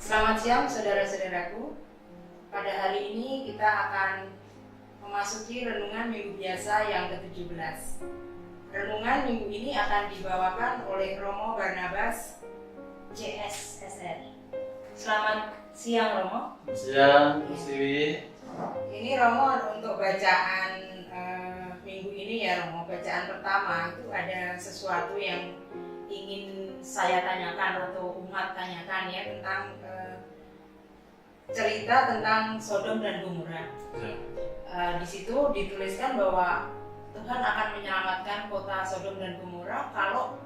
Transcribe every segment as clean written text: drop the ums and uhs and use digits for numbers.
Selamat siang saudara-saudaraku. Pada hari ini kita akan memasuki renungan minggu biasa yang ke-17. Renungan minggu ini akan dibawakan oleh Romo Barnabas, CSSR. Selamat siang Romo. Siang, Siwi. Ini Romo untuk bacaan minggu ini ya Romo. Bacaan pertama itu ada sesuatu yang ingin saya tanyakan atau umat tanyakan ya tentang cerita tentang Sodom dan Gomora. Ya. Di situ dituliskan bahwa Tuhan akan menyelamatkan kota Sodom dan Gomora kalau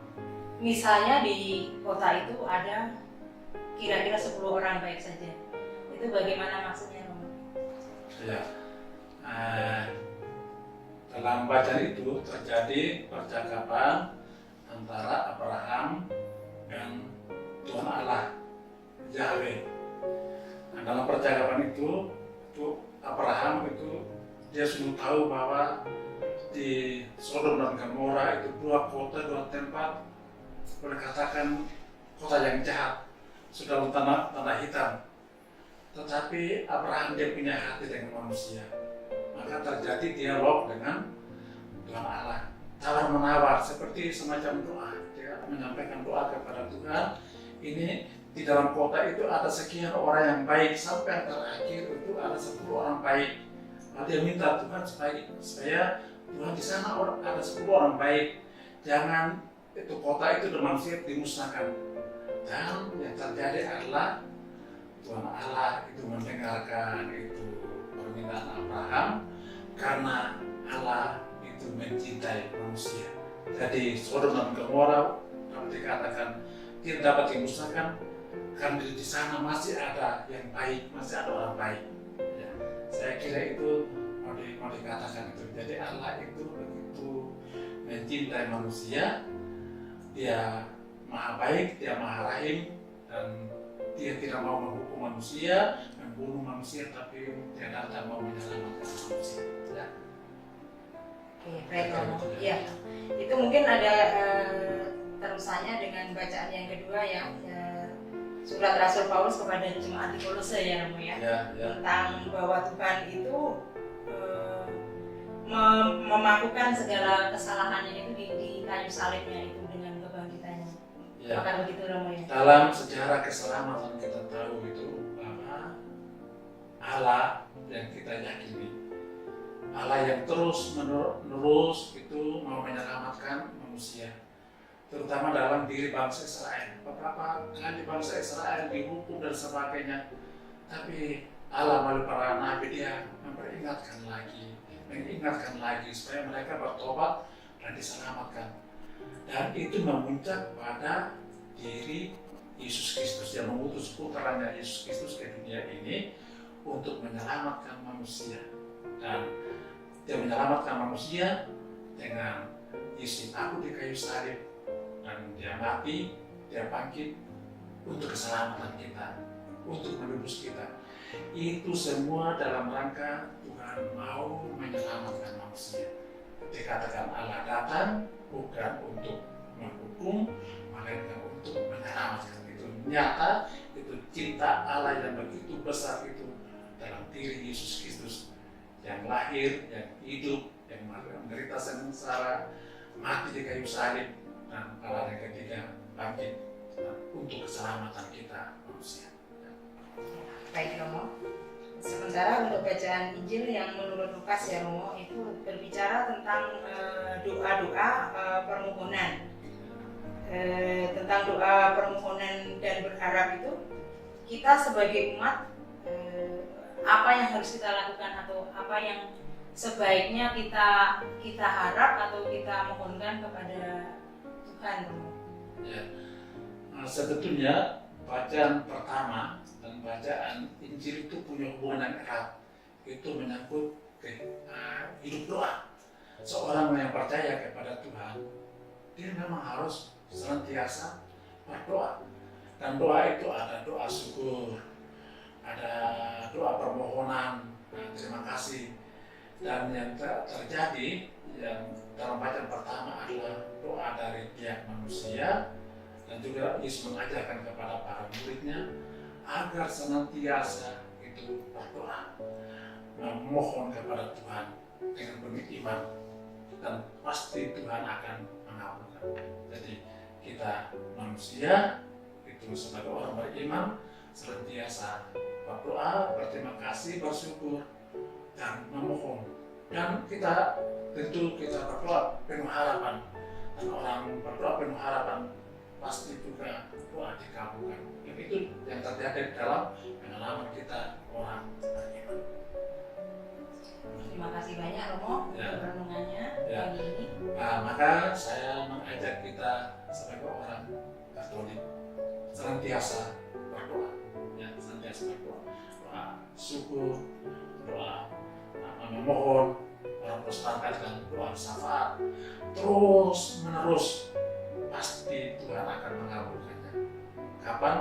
misalnya di kota itu ada kira-kira 10 orang baik saja. Itu bagaimana maksudnya Romo? Ya. Dalam bacaan itu terjadi percakapan antara Abraham dan Tuhan Allah, Yahweh. Nah, dalam percakapan itu Abraham itu dia sudah tahu bahwa di Sodom dan Gomora itu dua kota, dua tempat, boleh katakan kota yang jahat, sudah tanah hitam. Tetapi Abraham dia punya hati dengan manusia, maka terjadi dialog dengan Tuhan Allah, tawar menawar seperti semacam doa. Dia menyampaikan doa kepada Tuhan. Ini di dalam kota itu ada sekian orang yang baik, sampai yang terakhir itu ada 10 orang baik. Lalu dia minta Tuhan supaya Tuhan di sana ada 10 orang baik. Jangan itu kota itu dan manusia dimusnahkan. Dan yang terjadi adalah Tuhan Allah itu mendengarkan itu permintaan Abraham karena Allah itu mencintai manusia. Jadi Sodom dan Gomora dapat dikatakan tidak dapat dimusnahkan karena di sana masih ada yang baik, masih ada orang baik. Ya, saya kira itu mau dikatakan itu. Jadi Allah itu begitu mencintai manusia, Dia Maha Baik, Dia Maha Rahim, dan Dia tidak mau menghukum manusia, membunuh manusia, tapi Dia datang mau menyelamatkan manusia. Ya. Oke, baik Romo. Iya, itu mungkin ada terusannya dengan bacaan yang kedua ya, surat Rasul Paulus kepada jemaat di Kolose ya Romo ya, tentang bahwa Tuhan itu memakukan segala kesalahannya itu di kayu salibnya itu dengan kebangkitannya. Ya. Apakah begitu Romo ya? Dalam sejarah keselamatan kita tahu itu bahwa Allah yang kita yakini, Allah yang terus menerus itu mau menyelamatkan manusia, terutama dalam diri bangsa Israel. Beberapa kali bangsa Israel dihukum dan sebagainya, tapi Allah melalui para nabi Dia mengingatkan lagi supaya mereka bertobat dan diselamatkan. Dan itu memuncak pada diri Yesus Kristus yang mengutus putranya Yesus Kristus ke dunia ini untuk menyelamatkan manusia. Dan Dia menyelamatkan manusia dengan Yesus aku di kayu salib, dan Dia mati, Dia bangkit untuk keselamatan kita, untuk menebus kita. Itu semua dalam rangka Tuhan mau menyelamatkan manusia. Dikatakan Allah datang bukan untuk menghukum, melainkan untuk menyelamatkan. Itu nyata, itu cinta Allah yang begitu besar itu dalam diri Yesus Kristus yang lahir, yang hidup, yang menderita sengsara, mati di kayu salib, dan pada hari ketiga bangkit untuk keselamatan kita manusia. Baik Romo. Sementara untuk bacaan Injil yang menurut Lukas ya Romo itu berbicara tentang doa-doa permohonan. Tentang doa permohonan dan berharap itu kita sebagai umat apa yang harus kita lakukan atau apa yang sebaiknya kita harap atau kita mohonkan kepada Tuhan Romo. Ya. Sebetulnya bacaan pertama dan bacaan Injil itu punya hubungan yang erat. Itu menyangkut hidup doa. Seorang yang percaya kepada Tuhan, dia memang harus senantiasa berdoa. Dan doa itu ada doa syukur, ada doa permohonan, terima kasih. Dan yang terjadi yang dalam bacaan pertama adalah doa dari pihak manusia, dan juga Yesus mengajarkan kepada para muridnya agar senantiasa itu berdoa, memohon kepada Tuhan dengan penuh iman, dan pasti Tuhan akan mengabulkan. Jadi kita manusia itu sebagai orang beriman senantiasa berdoa, berterima kasih, bersyukur, dan memohon. Dan kita tentu kita berdoa penuh harapan, dan orang berdoa penuh harapan pasti juga doa dikabulkan. Dan itu yang terjadi dalam pengalaman kita orang beriman. Terima kasih banyak Romo Ya. untuk renungannya Ya. kali ini. Nah, maka saya mengajak kita sebagai orang Katolik senantiasa berdoa, ya, senantiasa berdoa, doa syukur, doa memohon, orang prostangkat dan doa syafaat, terus menerus pasti Tuhan akan mengabulkannya. Kapan?